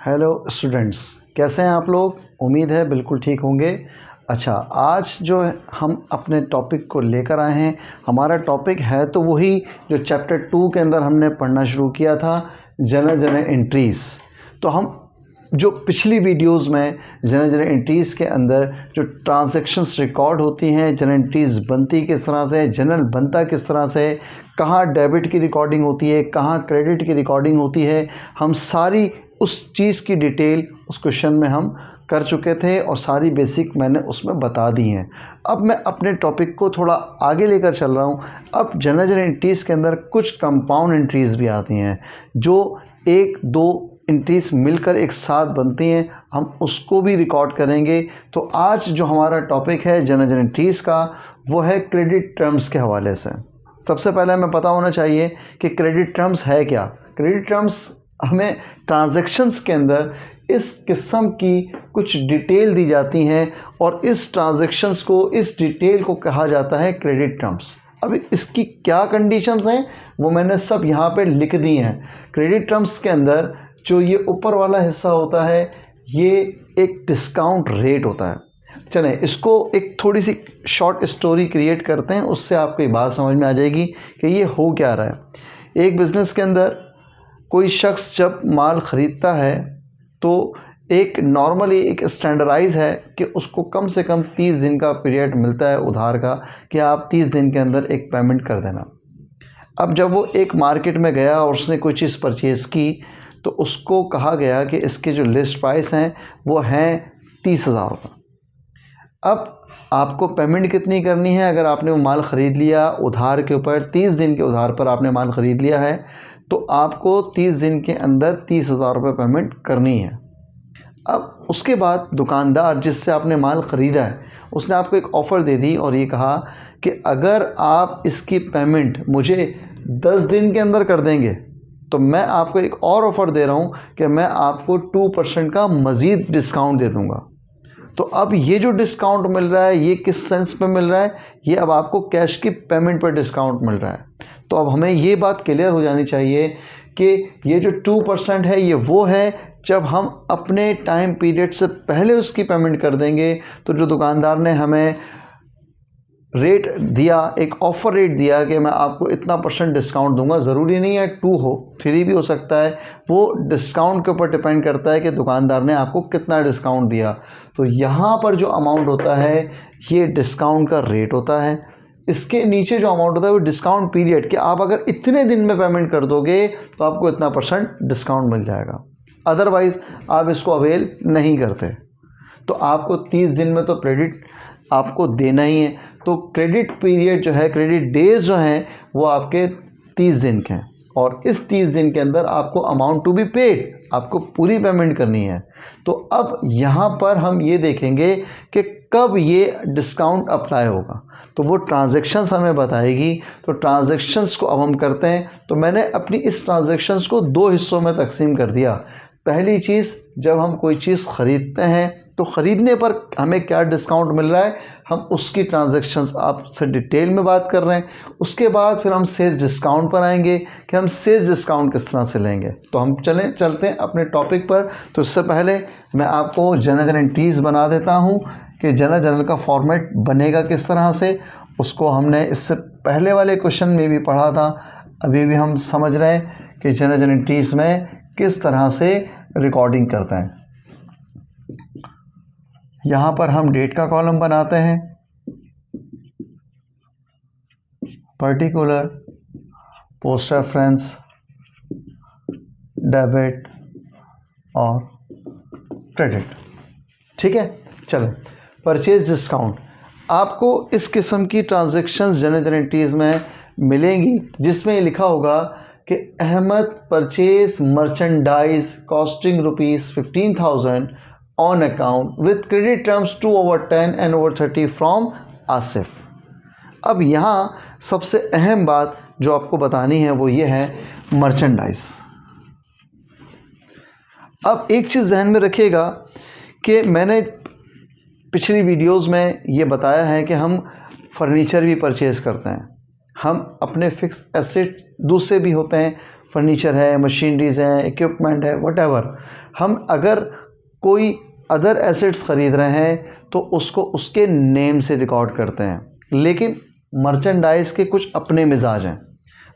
Hello students, कैसे हैं आप लोग। उम्मीद है बिल्कुल ठीक होंगे। अच्छा, आज जो हम अपने टॉपिक को लेकर आए हैं, हमारा टॉपिक है तो वही जो चैप्टर 2 के अंदर हमने पढ़ना शुरू किया था, जनरल एंट्रीज़। तो हम जो पिछली वीडियोस में जनरल एंट्रीज़ के अंदर जो ट्रांजैक्शंस रिकॉर्ड होती हैं, जनरल एंट्रीज़ बनती किस तरह से, जनरल बनता किस तरह से, कहाँ डेबिट की रिकॉर्डिंग होती है, कहाँ क्रेडिट की रिकॉर्डिंग होती है, हम सारी उस चीज़ की डिटेल उस क्वेश्चन में हम कर चुके थे और सारी बेसिक मैंने उसमें बता दी हैं। अब मैं अपने टॉपिक को थोड़ा आगे लेकर चल रहा हूँ। अब जनरल एंट्रीज़ के अंदर कुछ कंपाउंड एंट्रीज़ भी आती हैं जो एक दो एंट्रीज़ मिलकर एक साथ बनती हैं, हम उसको भी रिकॉर्ड करेंगे। तो आज जो हमारा टॉपिक है जनरल एंट्रीज़ का, वो है क्रेडिट टर्म्स के हवाले से। सबसे पहले हमें पता होना चाहिए कि क्रेडिट टर्म्स है क्या। क्रेडिट टर्म्स हमें ट्रांजैक्शंस के अंदर इस किस्म की कुछ डिटेल दी जाती हैं और इस ट्रांजैक्शंस को, इस डिटेल को कहा जाता है क्रेडिट टर्म्स। अब इसकी क्या कंडीशंस हैं वो मैंने सब यहाँ पे लिख दी हैं। क्रेडिट टर्म्स के अंदर जो ये ऊपर वाला हिस्सा होता है, ये एक डिस्काउंट रेट होता है। चलें इसको एक थोड़ी सी शॉर्ट स्टोरी क्रिएट करते हैं, उससे आपको ये बात समझ में आ जाएगी कि ये हो क्या रहा है। एक बिज़नेस के अंदर कोई शख्स जब माल ख़रीदता है तो एक नॉर्मली एक स्टैंडर्डाइज है कि उसको कम से कम 30 दिन का पीरियड मिलता है उधार का, कि आप 30 दिन के अंदर एक पेमेंट कर देना। अब जब वो एक मार्केट में गया और उसने कोई चीज़ परचेज़ की तो उसको कहा गया कि इसके जो लिस्ट प्राइस हैं वो हैं 30,000 रुपये। अब आपको पेमेंट कितनी करनी है? अगर आपने वो माल ख़रीद लिया उधार के ऊपर, 30 दिन के उधार पर आपने माल ख़रीद लिया है, तो आपको 30 दिन के अंदर 30,000 रुपये पेमेंट करनी है। अब उसके बाद दुकानदार जिससे आपने माल ख़रीदा है, उसने आपको एक ऑफ़र दे दी और ये कहा कि अगर आप इसकी पेमेंट मुझे 10 दिन के अंदर कर देंगे तो मैं आपको एक और ऑफ़र दे रहा हूँ कि मैं आपको 2% का मज़ीद डिस्काउंट दे दूँगा। तो अब ये जो डिस्काउंट मिल रहा है, ये किस सेंस में मिल रहा है? ये अब आपको कैश की पेमेंट पर डिस्काउंट मिल रहा है। तो अब हमें ये बात क्लियर हो जानी चाहिए कि ये जो 2% है, ये वो है जब हम अपने टाइम पीरियड से पहले उसकी पेमेंट कर देंगे। तो जो दुकानदार ने हमें रेट दिया, एक ऑफ़र रेट दिया कि मैं आपको इतना % डिस्काउंट दूंगा, ज़रूरी नहीं है 2 हो, 3 भी हो सकता है, वो डिस्काउंट के ऊपर डिपेंड करता है कि दुकानदार ने आपको कितना डिस्काउंट दिया। तो यहाँ पर जो अमाउंट होता है ये डिस्काउंट का रेट होता है। इसके नीचे जो अमाउंट होता है वो डिस्काउंट पीरियड, कि आप अगर इतने दिन में पेमेंट कर दोगे तो आपको इतना % डिस्काउंट मिल जाएगा, अदरवाइज़ आप इसको अवेल नहीं करते। तो आपको 30 दिन में तो क्रेडिट आपको देना ही है। तो क्रेडिट पीरियड जो है, क्रेडिट डेज जो हैं, वो आपके 30 दिन के हैं और इस 30 दिन के अंदर आपको अमाउंट टू बी पेड, आपको पूरी पेमेंट करनी है। तो अब यहाँ पर हम ये देखेंगे कि कब ये डिस्काउंट अप्लाई होगा, तो वो ट्रांजैक्शंस हमें बताएगी। तो ट्रांजैक्शंस को अब हम करते हैं। तो मैंने अपनी इस ट्रांजैक्शंस को 2 हिस्सों में तकसीम कर दिया। पहली चीज़, जब हम कोई चीज़ ख़रीदते हैं तो ख़रीदने पर हमें क्या डिस्काउंट मिल रहा है, हम उसकी ट्रांजैक्शंस आपसे डिटेल में बात कर रहे हैं। उसके बाद फिर हम सेल्स डिस्काउंट पर आएंगे कि हम सेल्स डिस्काउंट किस तरह से लेंगे। तो हम चलते हैं अपने टॉपिक पर। तो इससे पहले मैं आपको जनरल एंट्रीज़ बना देता हूँ कि जनरल का फॉर्मेट बनेगा किस तरह से। उसको हमने इससे पहले वाले क्वेश्चन में भी पढ़ा था, अभी भी हम समझ रहे हैं कि जनरल एंट्रीज़ में किस तरह से रिकॉर्डिंग करते हैं। यहाँ पर हम डेट का कॉलम बनाते हैं, पर्टिकुलर, पोस्ट रेफरेंस, डेबिट और क्रेडिट। ठीक है, चलो परचेज डिस्काउंट। आपको इस किस्म की ट्रांजैक्शंस जनरल एंट्रीज़ में मिलेंगी जिसमें लिखा होगा कि Ahmed purchase merchandise costing ₹15,000 on account with credit terms 2/10 and 30 from Asif. अब यहाँ सबसे अहम बात जो आपको बतानी है वो ये है मर्चेंडाइज। अब एक चीज़ जहन में रखिएगा कि मैंने पिछली वीडियोस में ये बताया है कि हम फर्नीचर भी परचेज़ करते हैं, हम अपने फिक्स एसेट दूसरे भी होते हैं, फर्नीचर है, मशीनरीज हैं, इक्विपमेंट है, व्हाटएवर, हम अगर कोई अदर एसेट्स ख़रीद रहे हैं तो उसको उसके नेम से रिकॉर्ड करते हैं। लेकिन मर्चेंडाइज़ के कुछ अपने मिजाज हैं।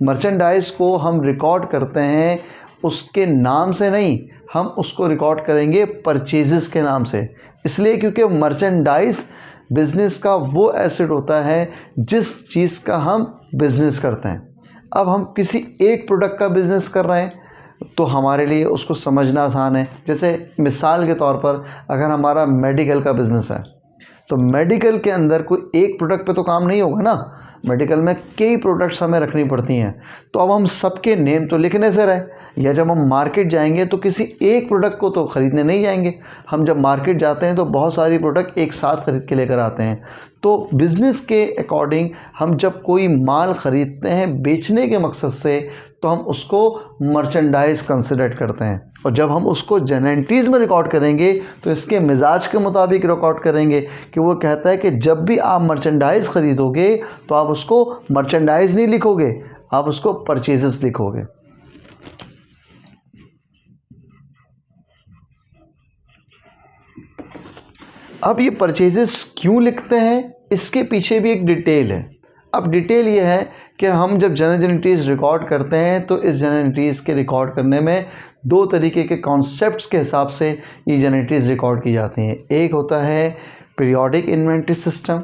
मर्चेंडाइज़ को हम रिकॉर्ड करते हैं उसके नाम से नहीं, हम उसको रिकॉर्ड करेंगे परचेजेस के नाम से। इसलिए क्योंकि मर्चेंडाइज़ बिज़नेस का वो एसेट होता है जिस चीज़ का हम बिज़नेस करते हैं। अब हम किसी एक प्रोडक्ट का बिज़नेस कर रहे हैं तो हमारे लिए उसको समझना आसान है। जैसे मिसाल के तौर पर अगर हमारा मेडिकल का बिज़नेस है तो मेडिकल के अंदर कोई एक प्रोडक्ट पे तो काम नहीं होगा ना, मेडिकल में कई प्रोडक्ट्स हमें रखनी पड़ती हैं। तो अब हम सबके नेम तो लिखने से रहे, या जब हम मार्केट जाएंगे तो किसी एक प्रोडक्ट को तो ख़रीदने नहीं जाएंगे। हम जब मार्केट जाते हैं तो बहुत सारी प्रोडक्ट एक साथ खरीद के लेकर आते हैं। तो बिज़नेस के अकॉर्डिंग हम जब कोई माल ख़रीदते हैं बेचने के मकसद से तो हम उसको मर्चेंडाइज़ कंसिडर करते हैं। और जब हम उसको जेनेंट्रीज़ में रिकॉर्ड करेंगे तो इसके मिजाज के मुताबिक रिकॉर्ड करेंगे कि वो कहता है कि जब भी आप मर्चेंडाइज़ ख़रीदोगे तो आप उसको मर्चेंडाइज़ नहीं लिखोगे, आप उसको परचेजेस लिखोगे। अब ये परचेजेस क्यों लिखते हैं, इसके पीछे भी एक डिटेल है। अब डिटेल ये है कि हम जब जनरल एंट्रीज़ रिकॉर्ड करते हैं तो इस जनरल एंट्रीज़ के रिकॉर्ड करने में दो तरीके के कॉन्सेप्ट्स के हिसाब से ये जनरल एंट्रीज़ रिकॉर्ड की जाती हैं। एक होता है पीरियोडिक इन्वेंट्री सिस्टम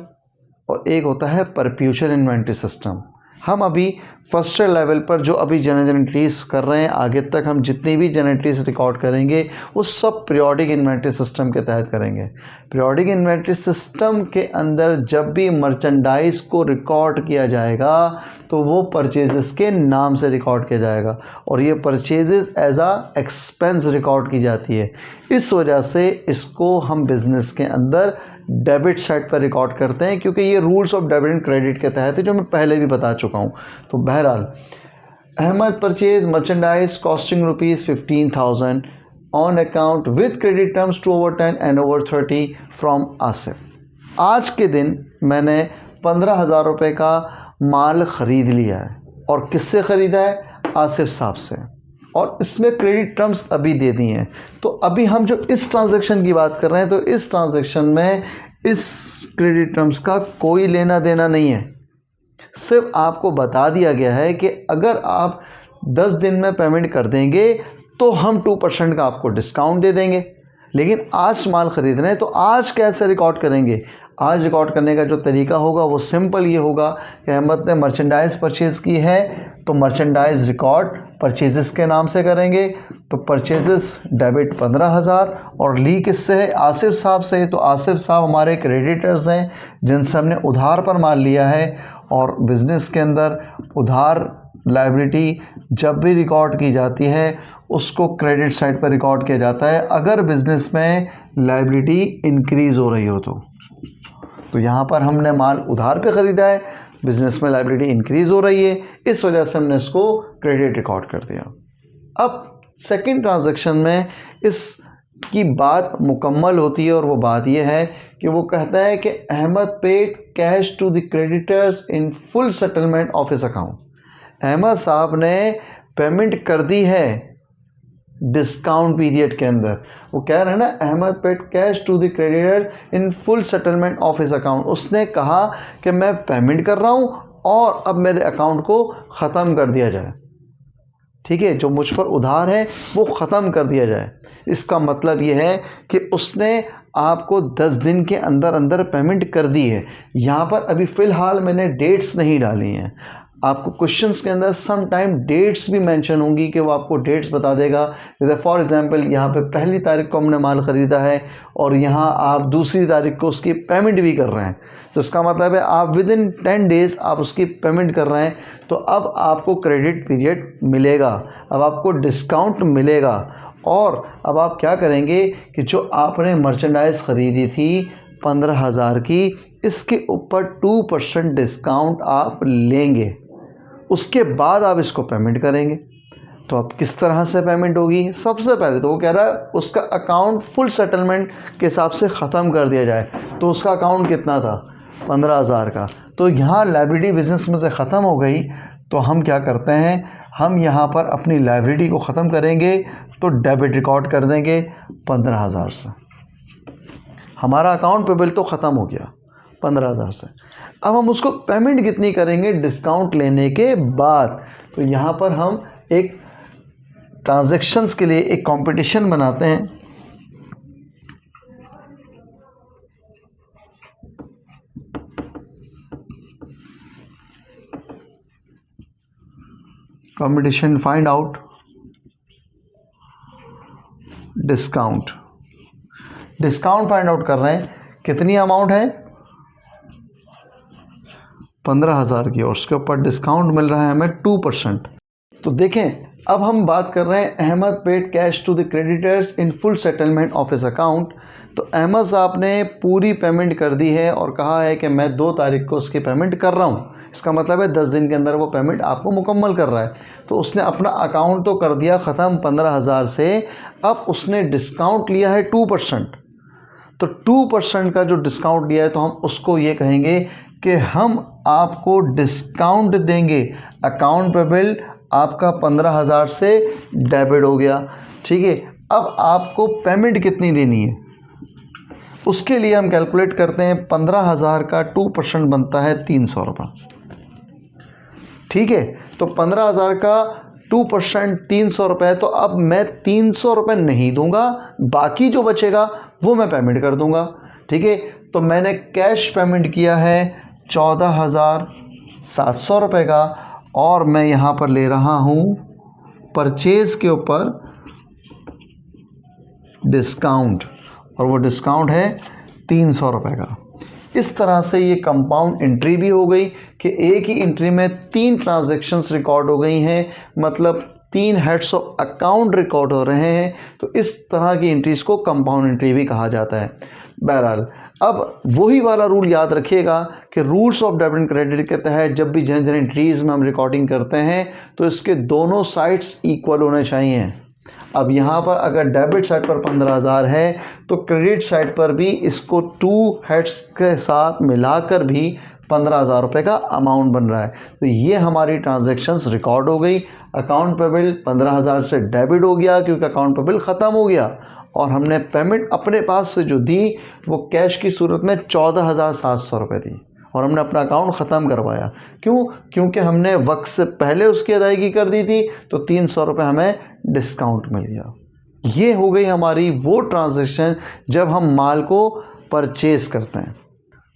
और एक होता है परपेचुअल इन्वेंट्री सिस्टम। हम अभी फर्स्ट लेवल पर जो अभी जनरल एंट्रीज़ कर रहे हैं, आगे तक हम जितनी भी जनरल एंट्रीज़ रिकॉर्ड करेंगे वो सब पीरियोडिक इन्वेंट्री सिस्टम के तहत करेंगे। पीरियोडिक इन्वेंट्री सिस्टम के अंदर जब भी मर्चेंडाइज़ को रिकॉर्ड किया जाएगा तो वो परचेजेस के नाम से रिकॉर्ड किया जाएगा और ये परचेजेस एज आ एक्सपेंस रिकॉर्ड की जाती है। इस वजह से इसको हम बिज़नेस के अंदर डेबिट साइड पर रिकॉर्ड करते हैं, क्योंकि ये rules of debit and credit के तहत है जो मैं पहले भी बता चुका हूँ। तो बहरहाल, Ahmed purchase merchandise costing ₹15,000 on account with credit terms 2/10 and 30 from Asif. आज के दिन मैंने 15,000 रुपये का माल ख़रीद लिया है। और किससे ख़रीदा है? आसिफ साहब से। और इसमें क्रेडिट टर्म्स अभी दे दी हैं। तो अभी हम जो इस ट्रांजैक्शन की बात कर रहे हैं तो इस ट्रांजैक्शन में इस क्रेडिट टर्म्स का कोई लेना देना नहीं है। सिर्फ आपको बता दिया गया है कि अगर आप 10 दिन में पेमेंट कर देंगे तो हम 2% का आपको डिस्काउंट दे देंगे। लेकिन आज माल ख़रीद रहे हैं तो आज कैसे रिकॉर्ड करेंगे? आज रिकॉर्ड करने का जो तरीका होगा वो सिंपल ये होगा कि अहमद ने मर्चेंडाइज़ परचेज़ की है तो मर्चेंडाइज़ रिकॉर्ड परचेजेस के नाम से करेंगे। तो परचेजेस डेबिट 15,000 और ली किससे है? आसिफ साहब से। तो आसिफ साहब हमारे क्रेडिटर्स हैं जिनसे हमने उधार पर माल लिया है। और बिज़नेस के अंदर उधार लायबिलिटी जब भी रिकॉर्ड की जाती है उसको क्रेडिट साइड पर रिकॉर्ड किया जाता है अगर बिज़नेस में लायबिलिटी इंक्रीज़ हो रही हो। तो यहाँ पर हमने माल उधार पे ख़रीदा है, बिज़नेस में लायबिलिटी इंक्रीज़ हो रही है, इस वजह से हमने इसको क्रेडिट रिकॉर्ड कर दिया। अब सेकंड ट्रांजैक्शन में इसकी बात मुकम्मल होती है और वो बात ये है कि वो कहता है कि Ahmed paid cash to the creditors in full settlement of his account. Ahmed साहब ने पेमेंट कर दी है डिस्काउंट पीरियड के अंदर। वो कह रहे हैं ना, Ahmed paid cash to the creditor in full settlement of his account. उसने कहा कि मैं पेमेंट कर रहा हूँ और अब मेरे अकाउंट को ख़त्म कर दिया जाए। ठीक है, जो मुझ पर उधार है वो ख़त्म कर दिया जाए। इसका मतलब ये है कि उसने आपको 10 दिन के अंदर अंदर पेमेंट कर दी है। यहाँ पर अभी फ़िलहाल मैंने डेट्स नहीं डाली हैं। आपको क्वेश्चंस के अंदर सम टाइम डेट्स भी मेंशन होंगी कि वो आपको डेट्स बता देगा। जैसे फॉर एग्जांपल यहाँ पे 1 तारीख को हमने माल ख़रीदा है और यहाँ आप 2 तारीख को उसकी पेमेंट भी कर रहे हैं, तो इसका मतलब है आप विद इन 10 डेज़ आप उसकी पेमेंट कर रहे हैं। तो अब आपको क्रेडिट पीरियड मिलेगा, अब आपको डिस्काउंट मिलेगा। और अब आप क्या करेंगे कि जो आपने मर्चेंडाइज़ ख़रीदी थी 15,000 की, इसके ऊपर 2% डिस्काउंट आप लेंगे, उसके बाद आप इसको पेमेंट करेंगे। तो अब किस तरह से पेमेंट होगी? सबसे पहले तो वो कह रहा है उसका अकाउंट फुल सेटलमेंट के हिसाब से ख़त्म कर दिया जाए। तो उसका अकाउंट कितना था? 15,000 का। तो यहाँ लायबिलिटी बिजनेस में से ख़त्म हो गई। तो हम क्या करते हैं, हम यहाँ पर अपनी लायबिलिटी को ख़त्म करेंगे तो डेबिट रिकॉर्ड कर देंगे 15,000 से। हमारा अकाउंट पेबल तो ख़त्म हो गया 15,000 से। अब हम उसको पेमेंट कितनी करेंगे डिस्काउंट लेने के बाद। तो यहाँ पर हम एक ट्रांजैक्शंस के लिए एक कंपटीशन बनाते हैं। Competition find out discount find out कर रहे हैं। कितनी अमाउंट है 15,000 की, और उसके ऊपर डिस्काउंट मिल रहा है हमें 2%। तो देखें, अब हम बात कर रहे हैं Ahmed paid cash to the creditors in full settlement of his account. तो अहमद साहब ने पूरी पेमेंट कर दी है और कहा है कि मैं 2 तारीख को उसकी पेमेंट कर रहा हूँ। इसका मतलब है 10 दिन के अंदर वो पेमेंट आपको मुकम्मल कर रहा है। तो उसने अपना अकाउंट तो कर दिया ख़त्म 15,000 से। अब उसने डिस्काउंट लिया है 2%। तो 2% का जो डिस्काउंट लिया है तो हम उसको ये कहेंगे कि हम आपको डिस्काउंट देंगे। अकाउंट पेबल आपका 15,000 से डेबिट हो गया, ठीक है। अब आपको पेमेंट कितनी देनी है उसके लिए हम कैलकुलेट करते हैं। 15,000 का 2% बनता है 300 रुपये, ठीक है। तो 15,000 का 2% 300 रुपये। तो अब मैं 300 रुपये नहीं दूंगा, बाकी जो बचेगा वो मैं पेमेंट कर दूंगा, ठीक है। तो मैंने कैश पेमेंट किया है 14,700 रुपये का, और मैं यहाँ पर ले रहा हूँ परचेज़ के ऊपर डिस्काउंट, और वो डिस्काउंट है 300 रुपये का। इस तरह से ये कंपाउंड एंट्री भी हो गई कि एक ही एंट्री में 3 ट्रांजैक्शंस रिकॉर्ड हो गई हैं, मतलब 3 हेड्स ऑफ अकाउंट रिकॉर्ड हो रहे हैं। तो इस तरह की एंट्रीज को कंपाउंड एंट्री भी कहा जाता है। बहरहाल, अब वही वाला रूल याद रखिएगा कि rules of debit and credit के तहत जब भी जन एंट्रीज़ में हम रिकॉर्डिंग करते हैं तो इसके दोनों साइड्स इक्वल होने चाहिए। अब यहाँ पर अगर डेबिट साइड पर 15,000 है तो क्रेडिट साइड पर भी इसको 2 हेड्स के साथ मिलाकर भी 15,000 रुपये का अमाउंट बन रहा है। तो ये हमारी ट्रांजैक्शंस रिकॉर्ड हो गई। अकाउंट पेबल 15,000 से डेबिट हो गया क्योंकि अकाउंट पेबल ख़त्म हो गया, और हमने पेमेंट अपने पास से जो दी वो कैश की सूरत में 14,700 रुपये दी, और हमने अपना अकाउंट ख़त्म करवाया। क्यों? क्योंकि हमने वक्त से पहले उसकी अदायगी कर दी थी, तो 300 रुपये हमें डिस्काउंट मिल गया। ये हो गई हमारी वो ट्रांजैक्शन जब हम माल को परचेज़ करते हैं।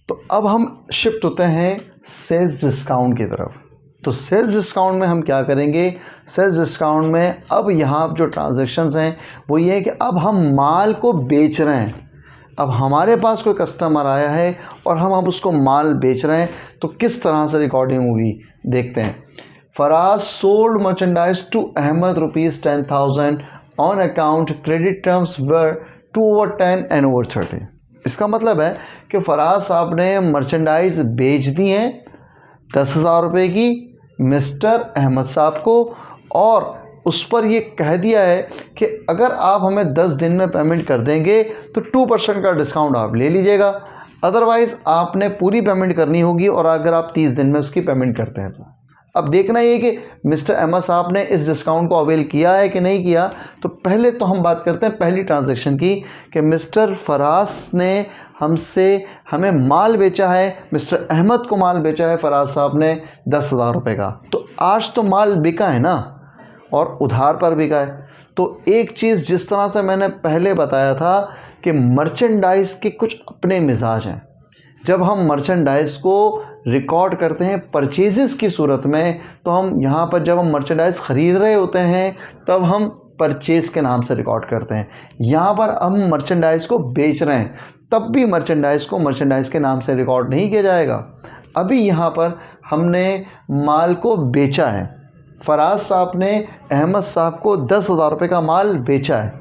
तो अब हम शिफ्ट होते हैं सेल्स डिस्काउंट की तरफ। तो सेल्स डिस्काउंट में हम क्या करेंगे, सेल्स डिस्काउंट में अब यहाँ जो ट्रांजैक्शंस हैं वो ये है कि अब हम माल को बेच रहे हैं। अब हमारे पास कोई कस्टमर आया है और हम उसको माल बेच रहे हैं, तो किस तरह से रिकॉर्डिंग होगी देखते हैं। Faraz sold merchandise to Ahmed ₹10,000 on account, credit terms were 2/10 and 30। इसका मतलब है कि फराज साहब ने मर्चेंडाइज बेच दी हैं 10,000 रुपये की मिस्टर अहमद साहब को, और उस पर ये कह दिया है कि अगर आप हमें 10 दिन में पेमेंट कर देंगे तो 2% का डिस्काउंट आप ले लीजिएगा, अदरवाइज़ आपने पूरी पेमेंट करनी होगी, और अगर आप 30 दिन में उसकी पेमेंट करते हैं तो। अब देखना ये कि मिस्टर अहमद साहब ने इस डिस्काउंट को अवेल किया है कि नहीं किया। तो पहले तो हम बात करते हैं पहली ट्रांजैक्शन की कि मिस्टर फराज ने हमें माल बेचा है, मिस्टर अहमद को माल बेचा है फराज साहब ने 10,000 रुपये का। तो आज तो माल बिका है ना, और उधार पर बिका है। तो एक चीज़ जिस तरह से मैंने पहले बताया था कि मर्चेंडाइज़ के कुछ अपने मिजाज हैं। जब हम मर्चेंडाइज़ को रिकॉर्ड करते हैं परचेजेस की सूरत में, तो हम यहाँ पर जब हम मर्चेंडाइज़ ख़रीद रहे होते हैं तब हम परचेज़ के नाम से रिकॉर्ड करते हैं। यहाँ पर हम मर्चेंडाइज़ को बेच रहे हैं तब भी मर्चेंडाइज़ को मर्चेंडाइज़ के नाम से रिकॉर्ड नहीं किया जाएगा। अभी यहाँ पर हमने माल को बेचा है, फराज साहब ने अहमद साहब को 10,000 रुपये का माल बेचा है।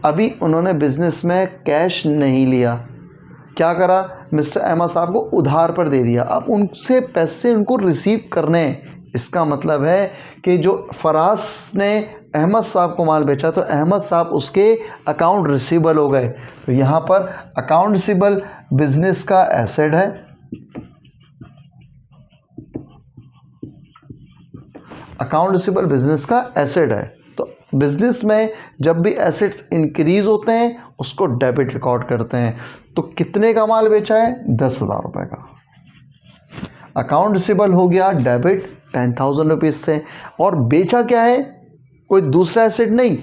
अभी उन्होंने बिज़नेस में कैश नहीं लिया, क्या करा, मिस्टर अहमद साहब को उधार पर दे दिया। अब उनसे पैसे उनको रिसीव करने, इसका मतलब है कि जो फराज ने अहमद साहब को माल बेचा तो अहमद साहब उसके अकाउंट रिसीवेबल हो गए। तो यहाँ पर अकाउंट रिसीवेबल बिज़नेस का एसेट है, अकाउंट रिसीवेबल बिजनेस का एसेट है, तो बिजनेस में जब भी एसेट्स इंक्रीज होते हैं उसको डेबिट रिकॉर्ड करते हैं। तो कितने का माल बेचा है? 10,000 रुपये का। अकाउंट रिसीवेबल हो गया डेबिट 10,000 रुपीज़ से। और बेचा क्या है? कोई दूसरा एसेट नहीं,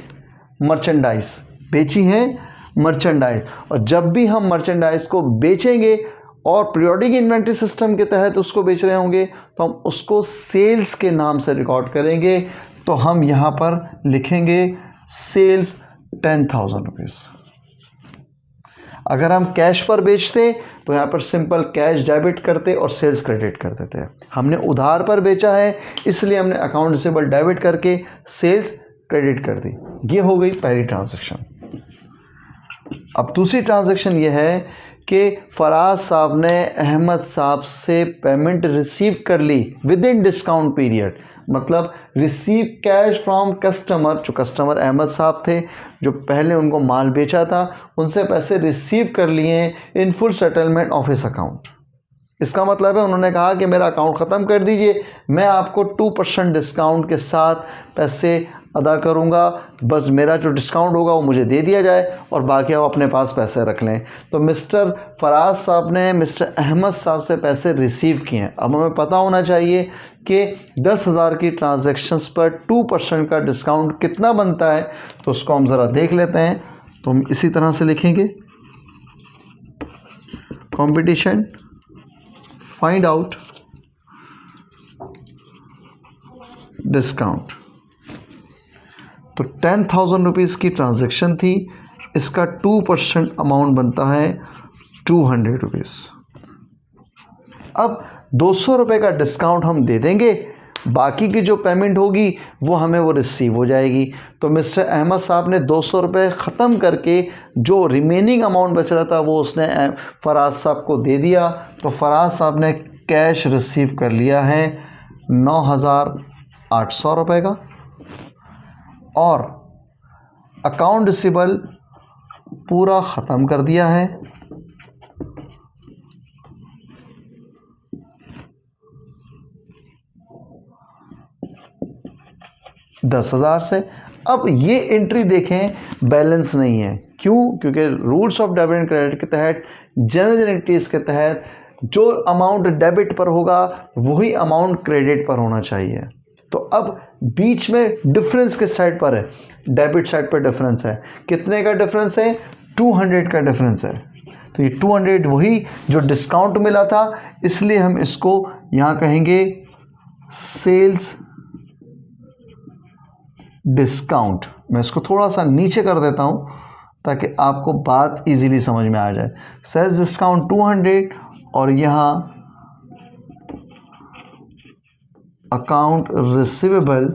मर्चेंडाइज बेची है, मर्चेंडाइज। और जब भी हम मर्चेंडाइज को बेचेंगे और पीरियोडिक इन्वेंट्री सिस्टम के तहत उसको बेच रहे होंगे तो हम उसको सेल्स के नाम से रिकॉर्ड करेंगे। तो हम यहाँ पर लिखेंगे सेल्स 10,000 रुपीज़। अगर हम कैश पर बेचते तो यहाँ पर सिंपल कैश डेबिट करते और सेल्स क्रेडिट कर देते। हमने उधार पर बेचा है इसलिए हमने अकाउंट रिसीवेबल डेबिट करके सेल्स क्रेडिट कर दी। ये हो गई पहली ट्रांजैक्शन। अब दूसरी ट्रांजैक्शन ये है कि फराज साहब ने अहमद साहब से पेमेंट रिसीव कर ली विद इन डिस्काउंट पीरियड। मतलब रिसीव कैश फ्रॉम कस्टमर, जो कस्टमर अहमद साहब थे जो पहले उनको माल बेचा था, उनसे पैसे रिसीव कर लिए इन full settlement of his account. इसका मतलब है उन्होंने कहा कि मेरा अकाउंट ख़त्म कर दीजिए, मैं आपको 2% डिस्काउंट के साथ पैसे अदा करूंगा, बस मेरा जो डिस्काउंट होगा वो मुझे दे दिया जाए और बाकी आप अपने पास पैसे रख लें। तो मिस्टर फराज साहब ने मिस्टर अहमद साहब से पैसे रिसीव किए हैं। अब हमें पता होना चाहिए कि 10,000 की ट्रांजैक्शंस पर 2% का डिस्काउंट कितना बनता है, तो उसको हम ज़रा देख लेते हैं। तो हम इसी तरह से लिखेंगे कंपटीशन फाइंड आउट डिस्काउंट। तो 10,000 रुपीज़ की ट्रांजैक्शन थी, इसका 2% अमाउंट बनता है 200 रुपीज़। अब 200 रुपये का डिस्काउंट हम दे देंगे, बाकी की जो पेमेंट होगी वो हमें वो रिसीव हो जाएगी। तो मिस्टर अहमद साहब ने 200 रुपये ख़त्म करके जो रिमेनिंग अमाउंट बच रहा था वो उसने फराज साहब को दे दिया। तो फराज साहब ने कैश रिसीव कर लिया है 9,800 रुपये का और अकाउंट रिसीवेबल पूरा ख़त्म कर दिया है। $10,000 से। अब ये एंट्री देखें बैलेंस नहीं है, क्यों? क्योंकि rules of debit and credit के तहत, जनरल एंट्रीज के तहत जो अमाउंट डेबिट पर होगा वही अमाउंट क्रेडिट पर होना चाहिए। तो अब बीच में डिफरेंस किस साइड पर है? डेबिट साइड पर डिफरेंस है। कितने का डिफरेंस है? 200 का डिफरेंस है। तो ये 200 वही जो डिस्काउंट मिला था, इसलिए हम इसको यहाँ कहेंगे सेल्स डिस्काउंट। मैं इसको थोड़ा सा नीचे कर देता हूँ ताकि आपको बात इजीली समझ में आ जाए। सेल्स डिस्काउंट 200 और यहाँ अकाउंट रिसीवेबल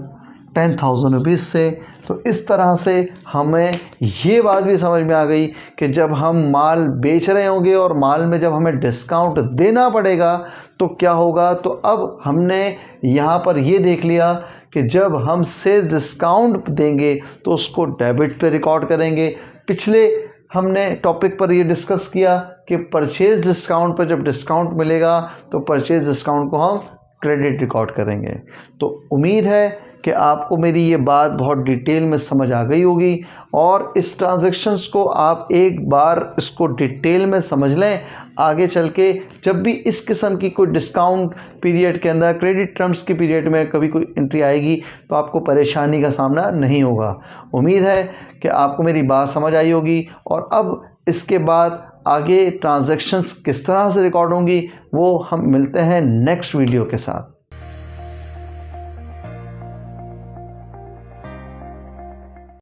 10,000 रुपीज़ से। तो इस तरह से हमें ये बात भी समझ में आ गई कि जब हम माल बेच रहे होंगे और माल में जब हमें डिस्काउंट देना पड़ेगा तो क्या होगा। तो अब हमने यहाँ पर ये देख लिया कि जब हम सेल्स डिस्काउंट देंगे तो उसको डेबिट पे रिकॉर्ड करेंगे। पिछले हमने टॉपिक पर ये डिस्कस किया कि परचेज डिस्काउंट पर जब डिस्काउंट मिलेगा तो परचेज डिस्काउंट को हम क्रेडिट रिकॉर्ड करेंगे। तो उम्मीद है कि आपको मेरी ये बात बहुत डिटेल में समझ आ गई होगी और इस ट्रांजैक्शंस को आप एक बार इसको डिटेल में समझ लें। आगे चल के जब भी इस किस्म की कोई डिस्काउंट पीरियड के अंदर, क्रेडिट टर्म्स की पीरियड में कभी कोई एंट्री आएगी तो आपको परेशानी का सामना नहीं होगा। उम्मीद है कि आपको मेरी बात समझ आई होगी और अब इसके बाद आगे ट्रांजैक्शंस किस तरह से रिकॉर्ड होंगी वो हम मिलते हैं नेक्स्ट वीडियो के साथ।